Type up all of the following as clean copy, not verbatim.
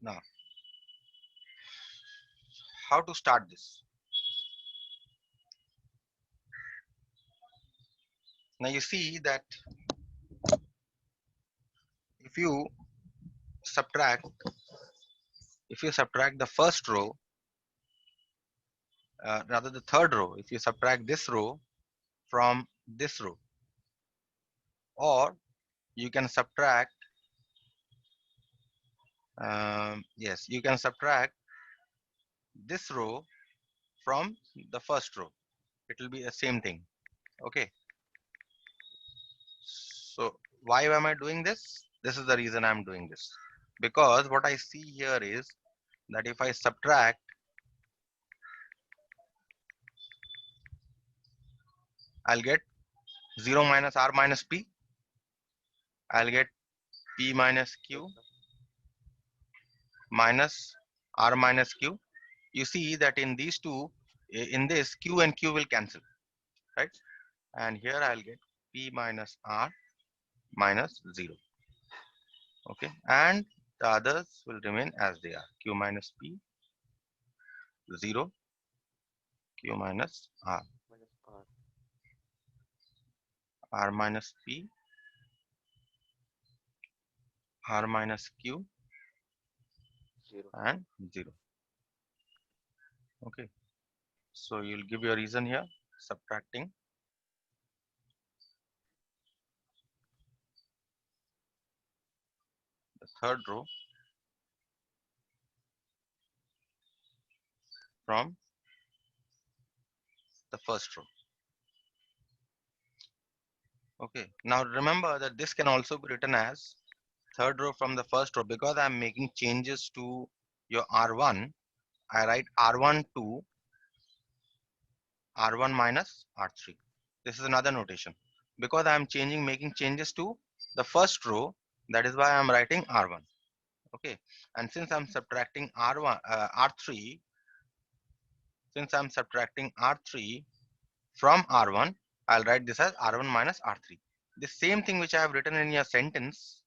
Now, how to start this? Now you see that if you subtract, the first row, rather the third row, if you subtract this row from this row, or you can subtract, yes, you can subtract this row from the first row. It will be the same thing. Okay. So why am I doing this? This is the reason I'm doing this. Because what I see here is that if I subtract, I'll get 0 minus r minus p. I'll get p minus q minus r minus q. You see that in these two, in this, q and q will cancel, right? And here I'll get p minus r minus 0. Okay. And the others will remain as they are. Q minus p, 0, q minus r, minus R. r minus p, r minus q, 0. and 0. Okay. So you'll give your reason here, subtracting the third row from the first row. Okay. Now remember that this can also be written as third row from the first row, because I'm making changes to your R1. I write R1 to R1 minus R3. This is another notation because I'm making changes to the first row. That is why I'm writing R1. Okay. And since I'm subtracting R1, R3, since I'm subtracting R3 from R1, I'll write this as R1 minus R3. The same thing which I have written in your sentence,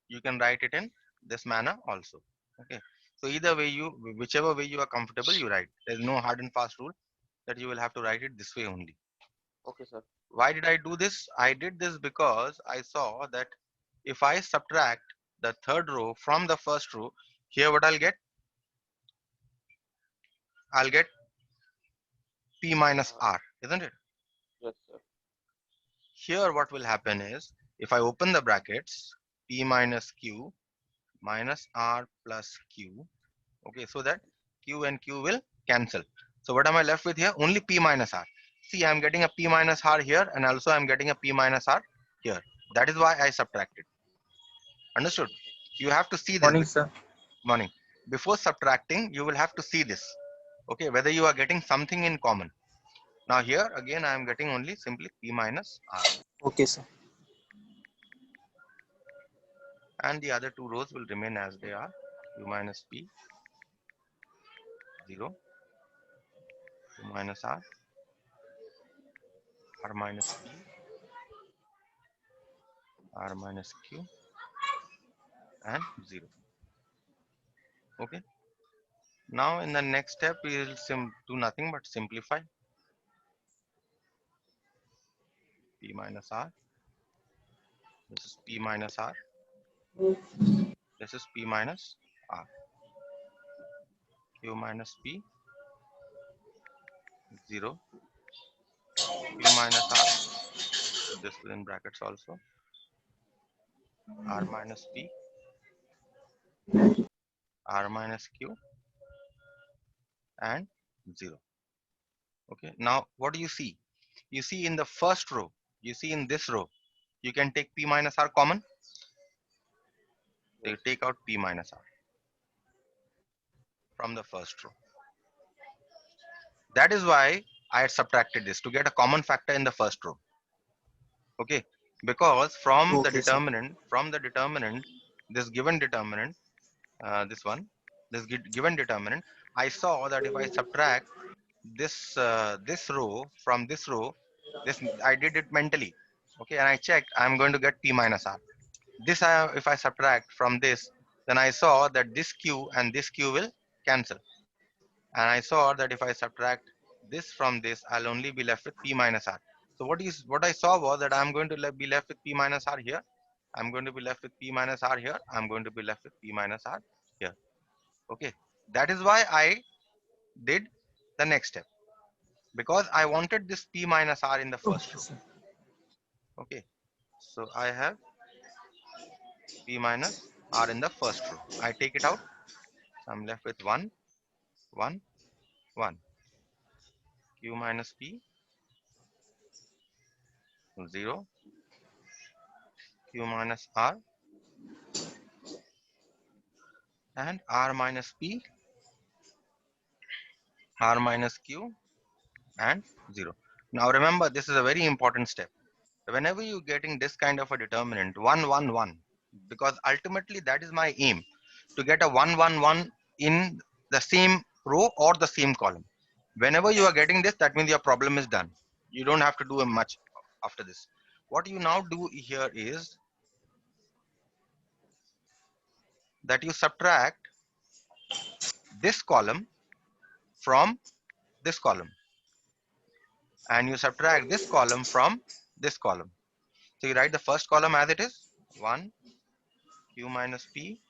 you can write it in this manner also. Okay. So either way, whichever way you are comfortable, you write. There's no hard and fast rule that you will have to write it this way only. Okay, sir. Why did I do this? I did this because I saw that if I subtract the third row from the first row, here what I'll get? I'll get P minus R. R, isn't it? Yes, sir. Here what will happen is, if I open the brackets, P minus Q minus R plus Q, okay, so that Q and Q will cancel. So what am I left with here? Only P minus R. See, I'm getting a P minus R here, and also I'm getting a P minus R here. That is why I subtracted. Understood? Okay, sir. You have to see this. Morning, sir. Morning. Before subtracting, you will have to see this. Okay, whether you are getting something in common. Now here again, I am getting only simply P minus R, Okay, sir. and the other two rows will remain as they are. Q minus P, 0, Q minus R, R minus P, R minus Q, and 0. Okay. Now in the next step, we will do nothing but simplify. P minus R. This is P minus R. This is P minus R. Q minus P, 0. Q minus R. Put this within brackets also. R minus P, R minus Q, and 0. Okay. Now what do you see? You see in the first row, you see in this row, you can take P minus R common. So Yes. you take out P minus R from the first row. That is why I had subtracted this to get a common factor in the first row. Okay. Because Okay, sir. from the determinant, this given determinant, this one, given determinant, I saw that if I subtract this row from this row, this I did it mentally. Okay, and I checked, I'm going to get P minus R. This if I subtract from this, then I saw that this q and this q will cancel. And I saw that if I subtract this from this, I'll only be left with p minus r. So what I saw was that I'm going to be left with p minus r here. I'm going to be left with p minus r here. I'm going to be left with p minus r here. Okay. That is why I did the next step, because I wanted this p minus r in the first Okay, row. sir. Okay. So I have p minus r in the first row. I take it out. So I'm left with 1, 1, 1. Q minus p, 0. Q minus r, and r minus p, r minus q, and 0. Now remember, this is a very important step. Whenever you're getting this kind of a determinant, 1, 1, 1, because ultimately that is my aim, to get a 1, 1, 1 in the same row or the same column. Whenever you are getting this, that means your problem is done. You don't have to do much after this. What you now do here is that you subtract this column from this column, and you subtract this column from this column. So you write the first column as it is, 1 q minus p,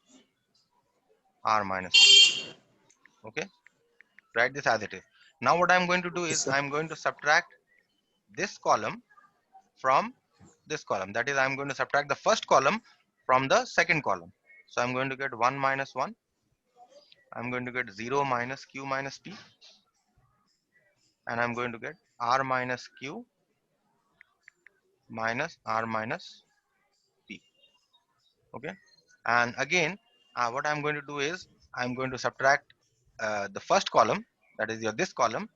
r minus p. Okay, write this as it is. Now what I'm going to do Okay, is sir. I'm going to subtract this column from this column. That is, I'm going to subtract the first column from the second column. So I'm going to get 1 minus 1. I'm going to get 0 minus q minus p, and I'm going to get r minus q minus r minus p. Okay, and again, what I'm going to do is I'm going to subtract the first column, that is your this column,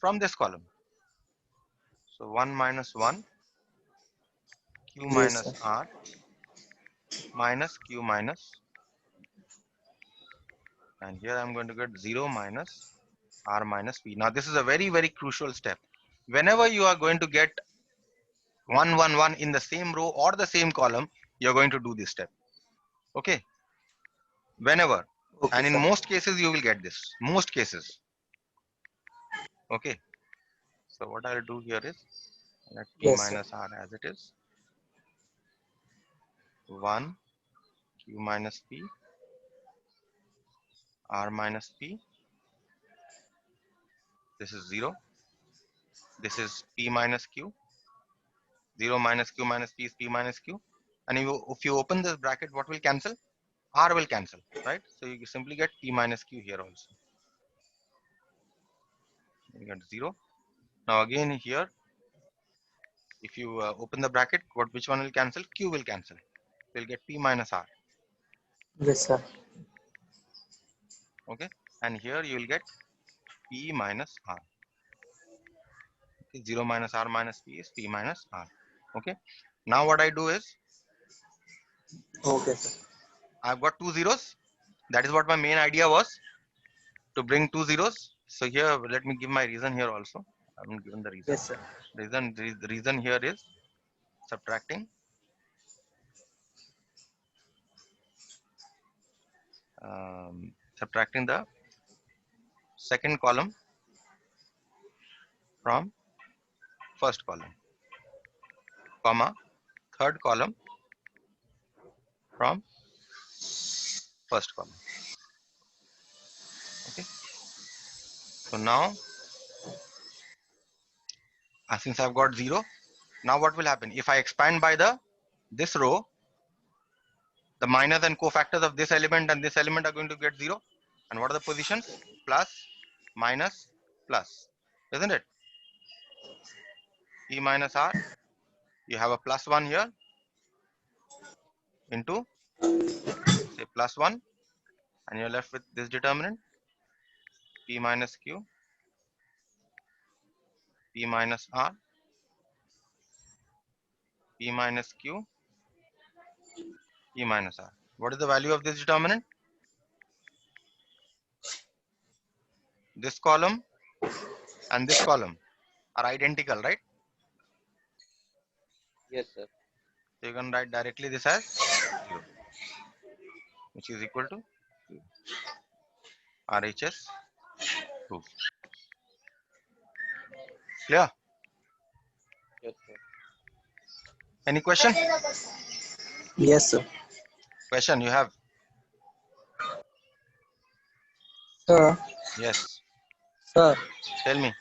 from this column. So 1 minus 1 q Yes, minus sir. r minus q minus, and here I'm going to get 0 minus r minus p. Now this is a very, very crucial step. Whenever you are going to get 1, 1, 1 in the same row or the same column, you're going to do this step. Okay, whenever, Okay, and in sir. most cases you will get this, most cases. Okay, so what I'll do here is let p Yes, sir. minus r as it is, 1 q minus p, r minus p. This is 0. This is p minus q. 0 minus q minus p is p minus q. And if you open this bracket, what will cancel? R will cancel, right? So you simply get p minus q here also. You get 0. Now again here, if you open the bracket, which one will cancel? Q will cancel. You'll get p minus r. Yes, sir. Okay, and here you will get p minus r. Okay, 0 minus r minus p is p minus r. Okay, now what I do is Okay, sir. I've got two zeros. That is what my main idea was, to bring two zeros. So here, let me give my reason here also. I haven't given the reason. Yes, sir. The reason here is subtracting subtracting the second column from first column, comma, third column from first column. Okay, so now since I've got 0, now what will happen? If I expand by this row, the minus and cofactors of this element and this element are going to get 0. And what are the positions? Plus, minus, plus, isn't it? P minus r, you have a plus 1 here into, say, plus 1, and you're left with this determinant, p minus q, p minus r, p minus q, p minus r. What is the value of this determinant? This column and this column are identical, right? Yes, sir. So you can write directly this as 0. which is equal to RHS 2. Clear? Yes, sir. Any question? Yes, sir. Question you have? Sir, Yes. sir, Tell me.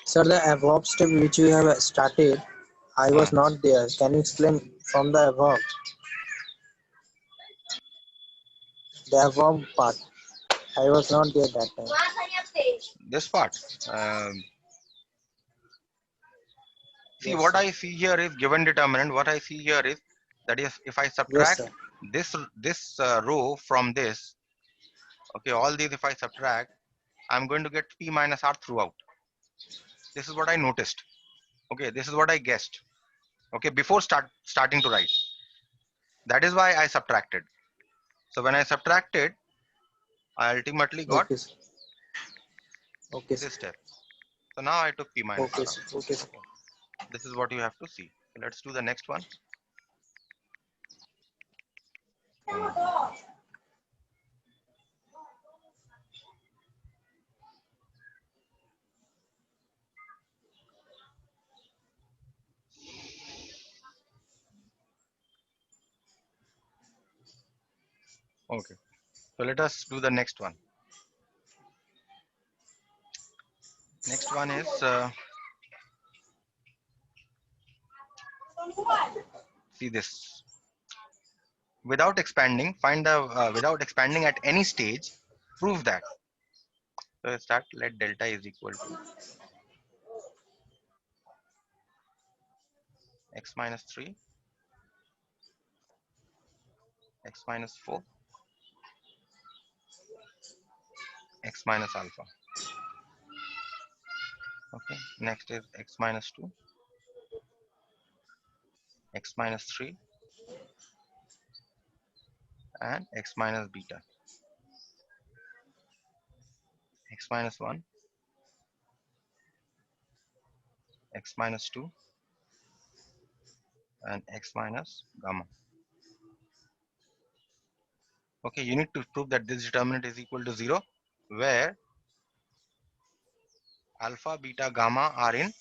sir, the above step which you have started, I was Hmm. not there. Can you explain from the above? The above part. I was not there that time. This part. Um, See, Yes, what sir. I see here is given determinant. What I see here is that is if I Yes, subtract sir. this row from this, okay, all these if I subtract, I'm going to get P minus R throughout. This is what I noticed. Okay, this is what I guessed. Okay, before starting to write. That is why I subtracted. So when I subtracted, I ultimately got Okay, sir. Okay, sir. this step. So now I took P minus Okay, R sir. out. Okay, sir. Okay, this is what you have to see. So let's do the next one. Okay, so let us do the next one. Next one is see this. Without expanding, find the without expanding at any stage, prove that. So let's start. Let delta is equal to x minus 3, x minus 4, x minus alpha. Okay. Next is x minus 2, x minus 3, and x minus beta. X minus 1, x minus 2, and x minus gamma. Okay, you need to prove that this determinant is equal to 0, where alpha, beta, gamma are in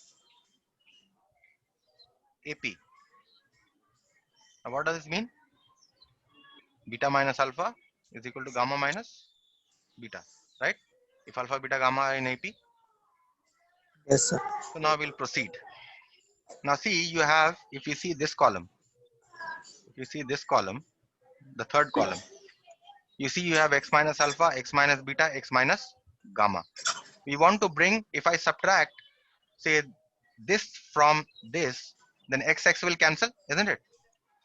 AP. Now what does this mean? Beta minus alpha is equal to gamma minus beta, right? If alpha, beta, gamma are in AP. Yes, sir. So now we'll proceed. Now see, you have, if you see this column, the third column, you see you have x minus alpha, x minus beta, x minus gamma. We want to bring, if I subtract, say this from this, then x will cancel, isn't it?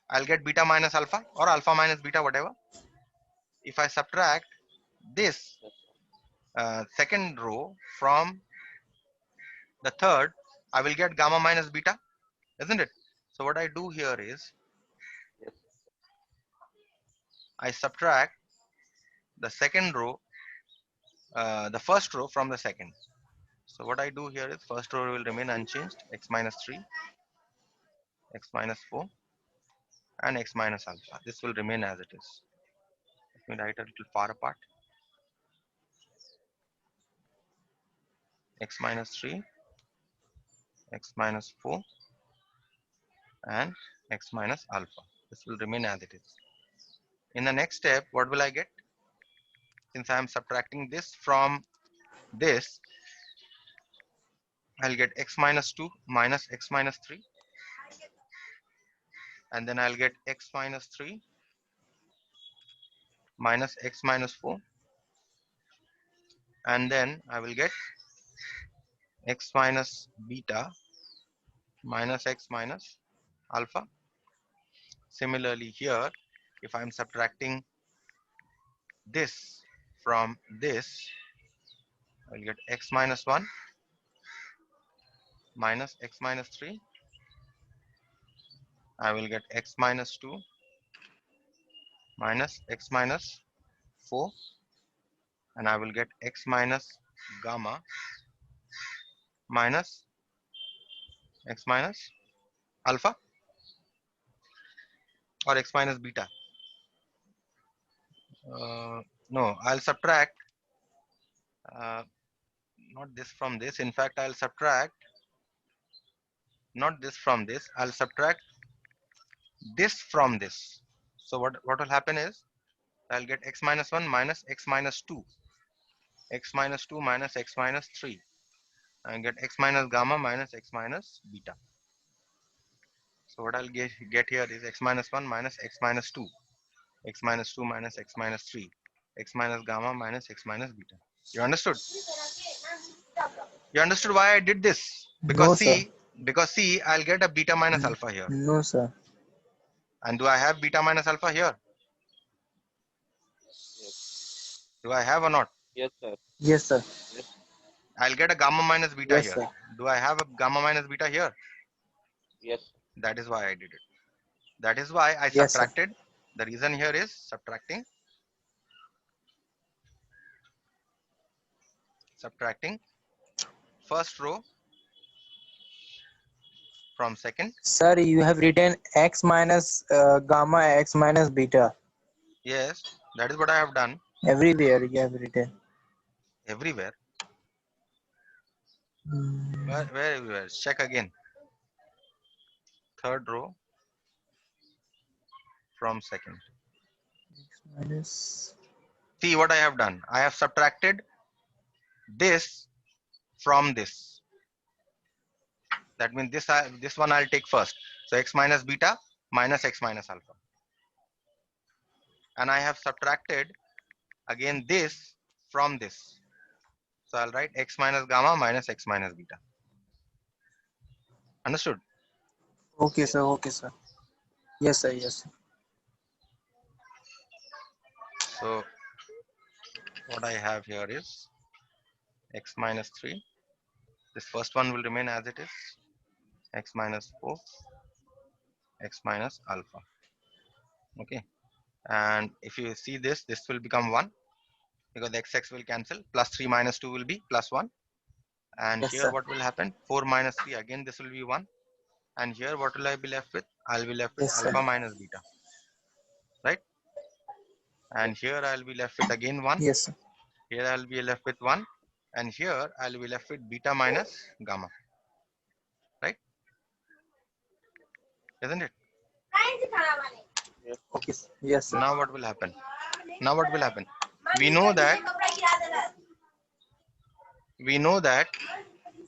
I'll get beta minus alpha or alpha minus beta, whatever. If I subtract this Yes, second row from the third, I will get gamma minus beta, isn't it? So what I do here is yes, I subtract the second row, the first row from the second. So what I do here is first row will remain unchanged, x minus 3, x minus 4, and x minus alpha. This will remain as it is. Let me write a little far apart. X minus 3, x minus 4, and x minus alpha. This will remain as it is. In the next step, what will I get? Since I am subtracting this from this, I'll get x minus 2 minus x minus 3, and then I'll get x minus 3 minus x minus 4, and then I will get x minus beta minus x minus alpha. Similarly here, if I'm subtracting this from this, I'll get x minus 1 minus x minus 3. I will get x minus 2 minus x minus 4, and I will get x minus gamma minus x minus alpha or x minus beta. No, I'll subtract uh, not this from this. In fact, I'll subtract not this from this. I'll subtract this from this. So what will happen is I'll get x minus 1 minus x minus 2, x minus 2 minus x minus 3, and get x minus gamma minus x minus beta. So what I'll get here is x minus 1 minus x minus 2, x minus 2 minus x minus 3, x minus gamma minus x minus beta. You understood? You understood why I did this? No, sir. Because see, I'll get a beta minus alpha here. No, sir. And do I have beta minus alpha here? Yes. Do I have or not? Yes, sir. Yes, sir. Yes. I'll get a gamma minus beta Yes, here. sir. Do I have a gamma minus beta here? Yes. That is why I did it. That is why I Yes, sir. subtracted. The reason here is subtracting first row from second. Sir, you have written x minus gamma, x minus beta. Yes, that is what I have done Everywhere you have written. everywhere. Mm, Where everywhere? Check again. Third row from second. minus. See what I have done. I have subtracted this from this. That means this one I'll take first. So x minus beta minus x minus alpha. And I have subtracted again this from this. So I'll write x minus gamma minus x minus beta. Understood? Okay, Yes. sir. Okay, sir. Yes, sir. Yes, sir. So what I have here is x minus 3. This first one will remain as it is. X minus 4, x minus alpha. Okay. And if you see this, this will become 1 because the xx will cancel. Plus 3 minus 2 will be plus 1. And Yes, here sir. what will happen? 4 minus 3, again this will be 1. And here what will I be left with? I'll be left with Yes, sir. alpha minus beta, right? And here I'll be left with again 1. Yes, sir. Here I'll be left with 1. And here I'll be left with beta minus gamma, right? Isn't it? Yes. Okay, sir. Yes, sir. Now what will happen? Now what will happen? We know that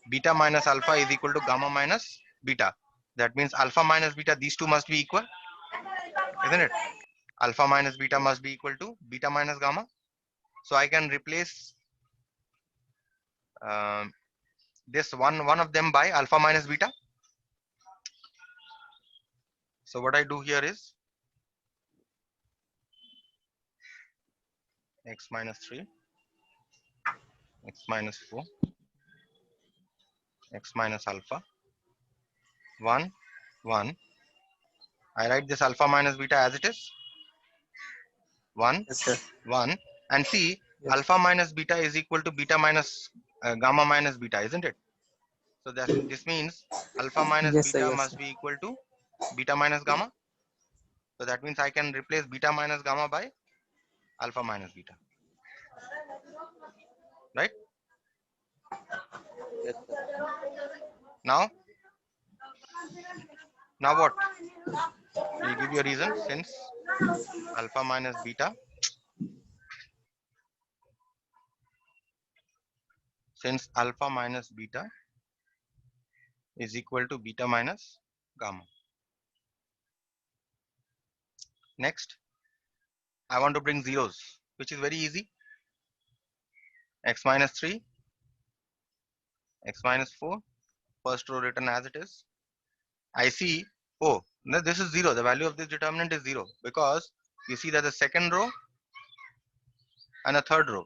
beta minus alpha is equal to gamma minus beta. That means alpha minus beta, these two must be equal, isn't it? Alpha minus beta must be equal to beta minus gamma. So I can replace this one of them by alpha minus beta. So what I do here is x minus 3, x minus 4, x minus alpha, 1, 1. I write this alpha minus beta as it is, 1, Yes, sir. 1. And see, Yes. alpha minus beta is equal to beta minus gamma minus beta, isn't it? So this means alpha minus Yes, sir. beta Yes, must sir. be equal to beta minus gamma. So that means I can replace beta minus gamma by alpha minus beta, right? Yes, sir. Now what? You give your reason. Since alpha minus beta, since alpha minus beta is equal to beta minus gamma. Next, I want to bring zeros, which is very easy. X minus 3, x minus 4, first row written as it is. I see, oh, no, this is 0. The value of this determinant is 0 because you see that the second row and the third row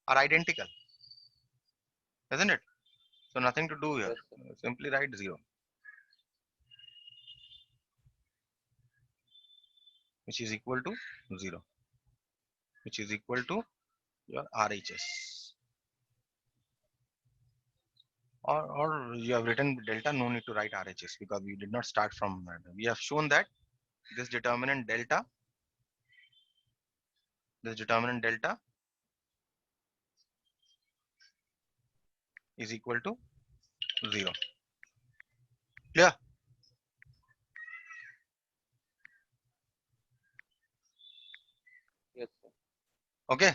are identical, isn't it? So nothing to do here. Yes, sir. Simply write 0, which is equal to 0, which is equal to your RHS. Or you have written delta, no need to write RHS because we did not start from that. We have shown that this determinant delta this determinant delta is equal to 0. Clear? Yes, sir. Okay.